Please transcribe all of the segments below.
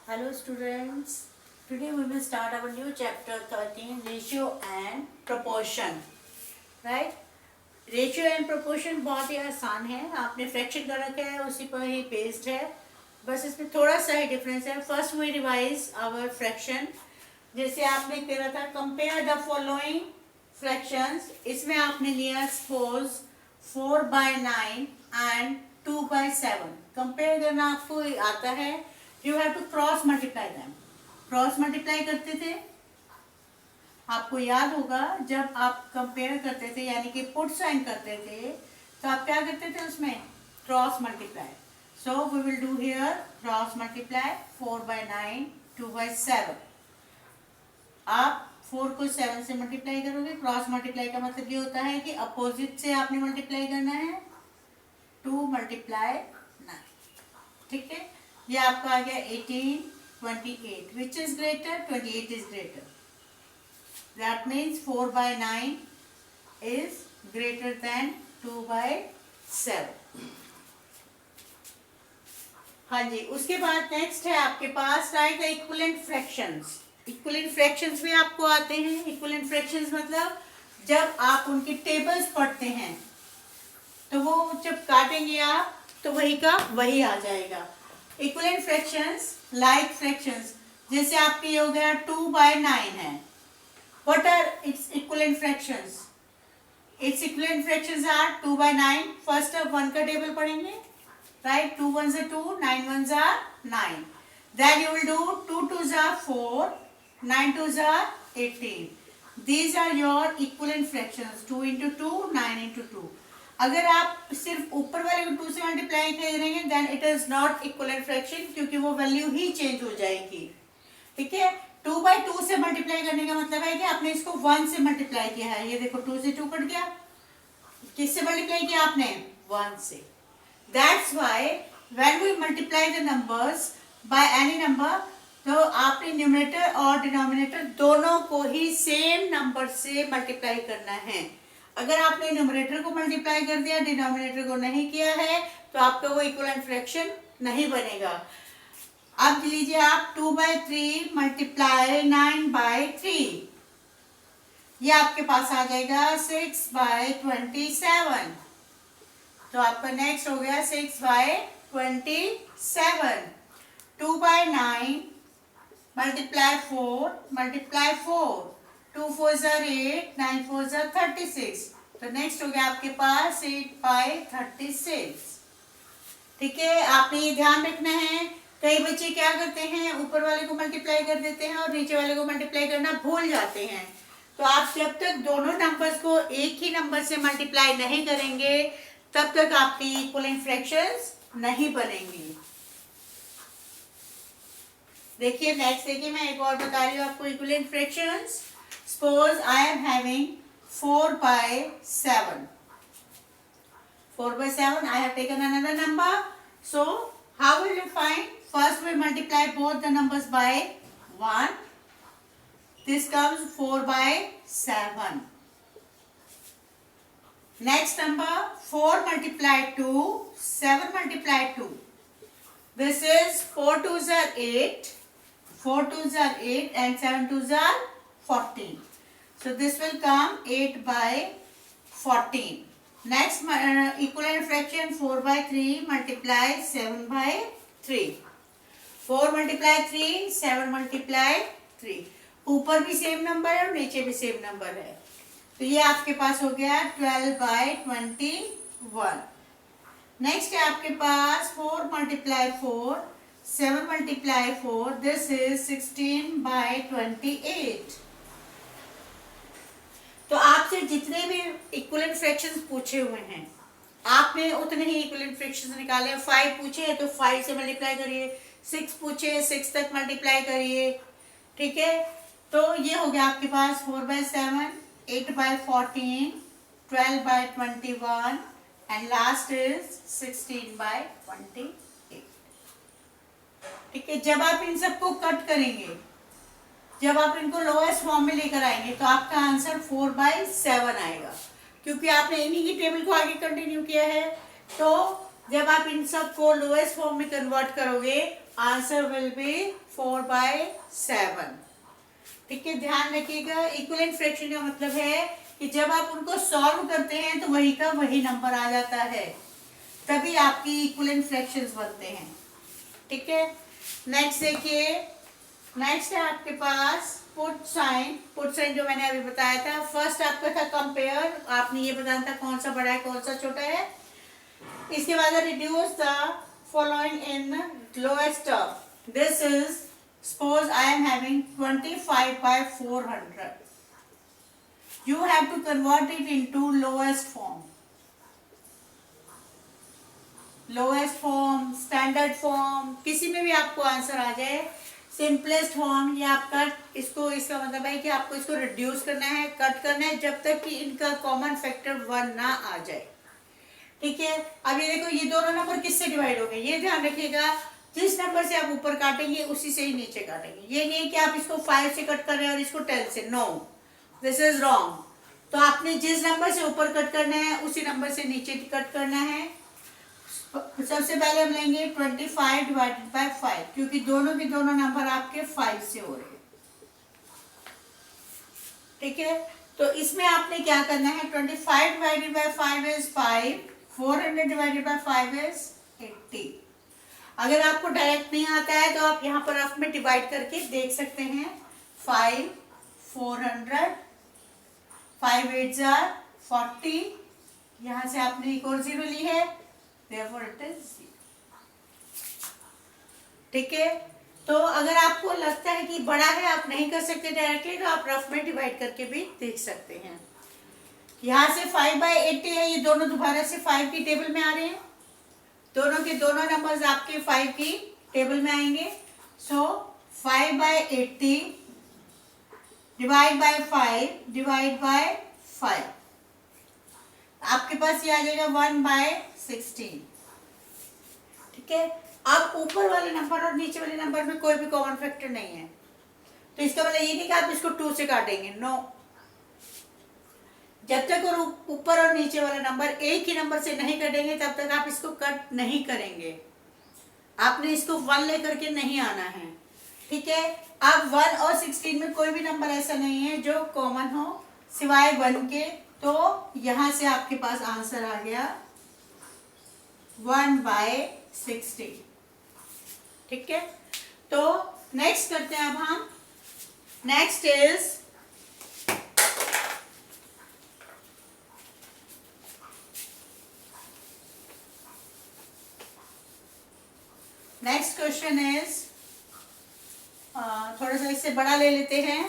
Hello students, today we will start our new chapter 13 ratio and proportion. Right? Ratio and proportion बहुत ही आसान है, आपने fraction कर रखा है उसी पर ही बेस्ड है, बस इसमें थोड़ा सा ही डिफरेंस है. First we revise our fraction. जैसे आपने करा था कंपेयर द फॉलोइंग फ्रैक्शंस, इसमें आपने लिया सपोज 4/9 एंड 2/7. कंपेयर करना आपको आता है, you have to cross multiply them. Cross multiply करते थे, आपको याद होगा जब आप कंपेयर करते थे यानी कि पुट साइन करते थे तो आप क्या करते थे उसमें cross multiply. So we will do here cross multiply 4/9 2/7. आप 4 को 7 से मल्टीप्लाई करोगे. क्रॉस मल्टीप्लाई का मतलब ये होता है कि अपोजिट से आपने मल्टीप्लाई करना है. 2 × 9. ठीक है, ये आपका आ गया 18 28. Which is greater? 28 is greater. That means 4/9 is greater than 2/7. हाँ जी, उसके बाद नेक्स्ट है आपके पास write the equivalent fractions. Equivalent fractions भी आपको आते हैं. इक्विवेलेंट फ्रैक्शंस मतलब जब आप उनकी टेबल्स पढ़ते हैं तो वो जब काटेंगे आप तो वही का वही आ जाएगा. इक्विवेलेंट फ्रैक्शंस लाइक फ्रैक्शंस, जैसे आपके ये हो गया 2/9 है. What are its equivalent fractions? Its equivalent fractions are 2/9. First अब 1 का टेबल पढ़ेंगे, right? 2 1s are 2, 9 1s are 9. Then you will do 2 2s are 4, 9 2s are 18. These are your equivalent fractions. 2 into 2, 9 into 2. अगर आप सिर्फ ऊपर वाले को 2 से मल्टीप्लाई करेंगे then it is not equivalent fraction, क्योंकि वो वैल्यू ही चेंज हो जाएगी. ठीक है, 2/2 से मल्टीप्लाई करने का मतलब है कि आपने इसको 1 से मल्टीप्लाई किया है. ये देखो 2 से 2 कट गया. किससे मल्टीप्लाई किया आपने? 1 से. That's why when we multiply the numbers by any number, तो आपने न्यूमरेटर और डिनोमिनेटर दोनों को ही सेम नंबर से मल्टीप्लाई करना है. अगर आपने न्यूमरेटर को मल्टीप्लाई कर दिया, डिनोमिनेटर को नहीं किया है, तो आपका वो इक्विवेलेंट फ्रैक्शन नहीं बनेगा. अब लीजिए आप 2/3 मल्टीप्लाई 9/3, ये आपके पास आ जाएगा 6/27. तो आपका नेक्स्ट हो गया 6/27. 2/9 multiply 4 multiply 4, 2 4s are 8, 9 4s are 36. तो नेक्स्ट हो गया आपके पास 8/36. ठीक है, आपने ये ध्यान रखना है. कई बच्चे क्या करते हैं, ऊपर वाले को मल्टीप्लाई कर देते हैं और नीचे वाले को मल्टीप्लाई करना भूल जाते हैं. तो आप जब तक दोनों नंबर्स को एक ही नंबर से मल्टीप्लाई नहीं करेंगे तब तक आपकी इक्विवेलेंट फ्रैक्शंस नहीं बनेंगी. देखिए नेक्स्ट, देखिए मैं एक और बता रही हूँ आपको equivalent fractions. Suppose I am having 4/7. 4/7 I have taken another number. So how will you find? First we multiply both the numbers by 1. This comes 4/7. Next number 4 multiply 2, 7 multiply 2. This is 4 2s are 8, 4 2s are 8 and 7 2s are 14. So this will come 8/14. Next equivalent fraction 4/3 multiply 7/3. 4 multiply 3, 7 multiply 3. ऊपर भी same number है और नीचे भी same number है. तो ये आपके पास हो गया 12/21. नेक्स्ट है आपके पास 4 multiply 4, 7 multiply 4. This is 16/28. तो आपसे जितने भी इक्विवेलेंट फ्रैक्शंस पूछे हुए हैं आपने उतने ही इक्विवेलेंट फ्रैक्शंस निकाले. 5 पूछे तो 5 से मल्टीप्लाई करिए. 6 पूछे 6 तक मल्टीप्लाई करिए. ठीक है, तो ये हो गया आपके पास 4/7, 8/14, 12/21 एंड लास्ट इज 16/28. ठीक है, जब आप इन सबको कट करेंगे, जब आप इनको लोएस्ट फॉर्म में लेकर आएंगे तो आपका आंसर 4/7 आएगा, क्योंकि आपने इन्हीं की टेबल को आगे कंटिन्यू किया है. तो जब आप इन सब को लोएस्ट फॉर्म में कन्वर्ट करोगे आंसर विल बी 4/7। ठीक है, ध्यान रखिएगा। इक्विवेलेंट फ्रैक्शन का मतलब है कि जब आप उनको सॉल्व करते हैं तो वही का वही नंबर आ जाता है, तभी आपकी इक्विवेलेंट फ्रैक्शंस बनते हैं। ठीक है, नेक्स्ट देखिए। नेक्स्ट है आपके पास पुट साइन। पुट साइन जो मैंने अभी बताया था, फर्स्ट आपका था कंपेयर, आपने ये बताना था कौन सा बड़ा है कौन सा छोटा है। इसके बाद reduce the following in lowest term. This is, suppose I am having 25/400. You have to convert it into lowest form. Lowest form, standard form, किसी में भी आपको आंसर आ जाए। सिंपलेस्ट फॉर्म, ये आपका इसको, इसका मतलब है कि आपको इसको रिड्यूस करना है, कट करना है, जब तक कि इनका कॉमन फैक्टर 1 ना आ जाए। ठीक है, अब ये देखो, ये दोनों नंबर किससे डिवाइड हो गए, ये ध्यान रखिएगा। जिस नंबर से आप ऊपर काटेंगे उसी से ही नीचे काटेंगे। ये नहीं कि आप इसको 5 से कट कर रहे हैं और इसको 10 से, नो, दिस इज रॉन्ग। तो आपने जिस नंबर से ऊपर कट करना है उसी नंबर से नीचे कट करना है। सबसे पहले हम लेंगे 25/5, क्योंकि दोनों के दोनों नंबर आपके 5 से हो रहे हैं। ठीक है, तो इसमें आपने क्या करना है, 25/5 इज 5, 400/5 इज 80। अगर आपको डायरेक्ट नहीं आता है तो आप यहाँ पर रफ में डिवाइड करके देख सकते हैं। 5, 400, 5 8 40, यहाँ से आपने एक और जीरो ली है, therefore it is 0। ठीक है, तो अगर आपको लगता है कि बड़ा है, आप नहीं कर सकते डायरेक्टली, तो आप रफ में डिवाइड करके भी देख सकते हैं। यहाँ से 5/80 है, ये दोनों दोबारा से 5 की टेबल में आ रहे हैं, दोनों के दोनों नंबर्स आपके 5 की टेबल में आएंगे। सो 5/80 डिवाइड बाय 5 डिवाइड बाय 5, आपके पास ये आ जाएगा 1/16। ठीक है, अब ऊपर वाले नंबर और नीचे वाले नंबर में कोई भी कॉमन फैक्टर नहीं है, तो इसका मतलब ये नहीं कि आप इसको 2 से काटेंगे, नो। जब तक और ऊपर और नीचे वाला नंबर एक ही नंबर से नहीं कटेंगे तब तक आप इसको कट नहीं करेंगे। आपने इसको 1 लेकर के नहीं आना है। ठीक है, अब 1 और 16 में कोई भी नंबर ऐसा नहीं है जो कॉमन हो सिवाय 1 के, तो यहां से आपके पास आंसर आ गया 1/16। ठीक है, तो नेक्स्ट करते हैं अब हम। Next is next question is, थोड़ा सा इससे बड़ा ले लेते हैं।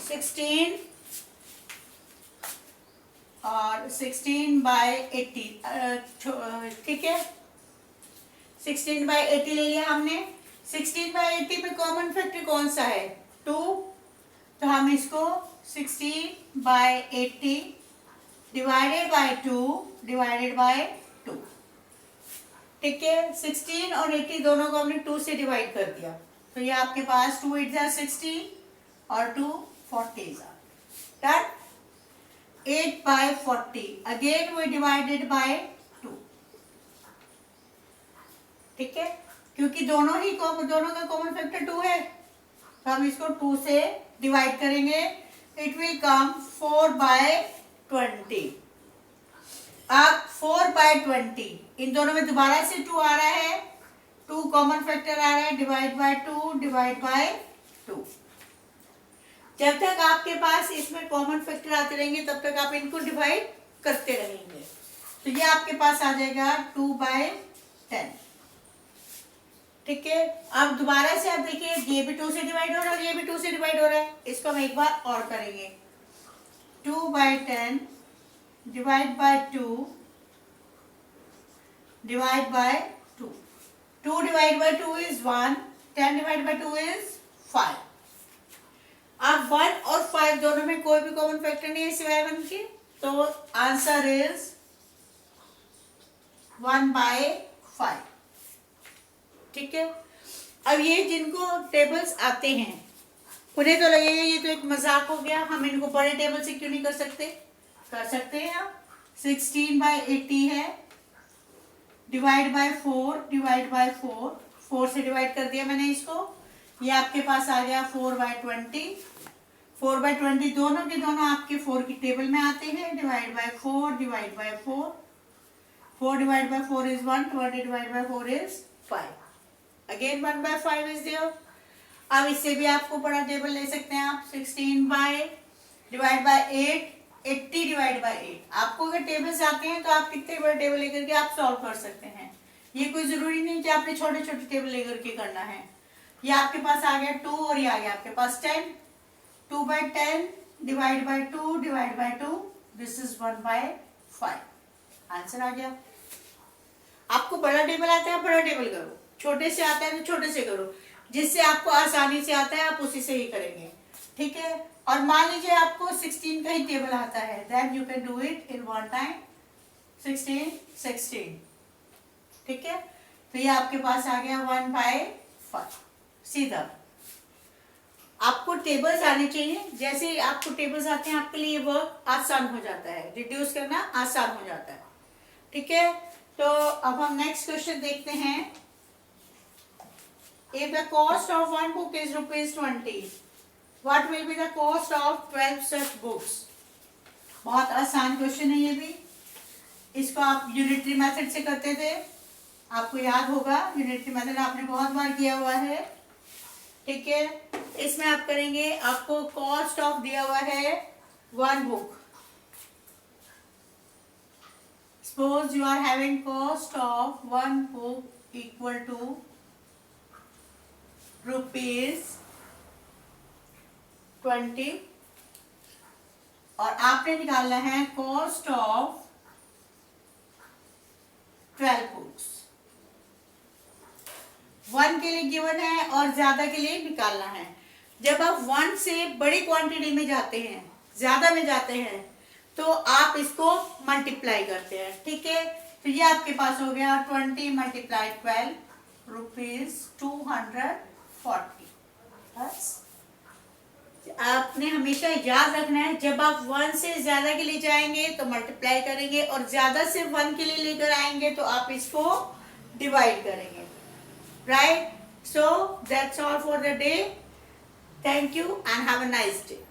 16 और 16/80। ठीक है, 16/80 ले लिया हमने। 16/80 में कॉमन फैक्टर कौन सा है, 2, तो हम इसको 16/80 डिवाइडेड बाय 2 डिवाइडेड बाय 2। ठीक है, 16 और 80 दोनों को हमने 2 से डिवाइड कर दिया, तो ये आपके पास 2 8 16 और 2 40 done. 8/40 again we divided by 2। ठीक है, क्योंकि दोनों का कॉमन फैक्टर 2 है, तो हम इसको 2 से डिवाइड करेंगे। It will come 4/20। अब 4/20 इन दोनों में दोबारा से 2 आ रहा है, 2 कॉमन फैक्टर आ रहा है, डिवाइड बाय 2 डिवाइड बाय 2। जब तक आपके पास इसमें कॉमन फैक्टर आते रहेंगे तब तक आप इनको डिवाइड करते रहेंगे, तो ये आपके पास आ जाएगा 2/10। ठीक है, अब दोबारा से आप देखिए, ये भी 2 से डिवाइड हो रहा है और ये भी 2 से डिवाइड हो रहा है, इसको हम एक बार और करेंगे। 2/10 divide by 2 divide by 2। 2 divide by 2 is 1, 10 divide by 2 is 5। अब 1 और 5 दोनों में कोई भी कॉमन फैक्टर नहीं है सिवाय 1 के, तो आंसर इज 1/5। ठीक है, अब ये जिनको टेबल्स आते हैं उन्हें तो लगेगा ये तो एक मजाक हो गया, हम इनको बड़े टेबल से क्यों नहीं कर सकते। कर सकते हैं आप। 16/80 है, डिवाइड बाय 4 डिवाइड बाय 4, 4 से डिवाइड कर दिया मैंने इसको, ये आपके पास आ गया 4/20। 4/20 दोनों के दोनों आपके 4 की टेबल में आते हैं। Divide by 4, divide by 4, 4 divided by 4 is 1, 20 divided by 4 is 5. Again 1/5 is there. अब इससे भी आपको बड़ा टेबल ले सकते हैं आप। 16 by divide by 8, 80 divide by 8। आपको अगर टेबल्स आते हैं तो आप कितने बड़े टेबल लेकर के आप सॉल्व कर सकते हैं। ये कोई जरूरी नहीं कि आपने छोटे छोटे टेबल लेकर के करना है। ये आपके पास आ गया 2 और ये आ गया आपके पास 10। 2/10 divide by 2 divide by 2, this is 1/5। Answer आ गया। आपको बड़ा टेबल आता है, बड़ा टेबल करो, छोटे से आता है तो छोटे से करो, जिससे आपको आसानी से आता है आप उसी से ही करेंगे, ठीक है। और मान लीजिए आपको 16 का ही टेबल आता है, then you can do it in one time. 16, ठीक है। तो ये आपके पास आ गया 1/5। सीधा आपको टेबल्स आने चाहिए। जैसे ही आपको टेबल्स आते हैं आपके लिए वर्क आसान हो जाता है, रिड्यूस करना आसान हो जाता है, ठीक है। तो अब हम नेक्स्ट क्वेश्चन देखते हैं। If the cost of one book is ₹20, what will be the cost of 12 such books. बहुत आसान क्वेश्चन है ये भी। इसको आप यूनिटरी मेथड से करते थे, आपको याद होगा। यूनिटरी मेथड आपने बहुत बार किया हुआ है, ठीक है। इसमें आप करेंगे, आपको कॉस्ट ऑफ दिया हुआ है 1 book. Suppose you are having cost of 1 book equal to ₹20 और आपने निकालना है कॉस्ट ऑफ 12 बुक्स। 1 के लिए गिवन है और ज्यादा के लिए निकालना है। जब आप 1 से बड़ी क्वांटिटी में जाते हैं, ज्यादा में जाते हैं, तो आप इसको मल्टीप्लाई करते हैं, ठीक है। तो ये आपके पास हो गया 20 × 12 ₹240। बस आपने हमेशा याद रखना है, जब आप 1 से ज्यादा के लिए जाएंगे तो मल्टीप्लाई करेंगे, और ज्यादा से 1 के लिए लेकर आएंगे तो आप इसको डिवाइड करेंगे, right. So that's all for the day. Thank you and have a nice day.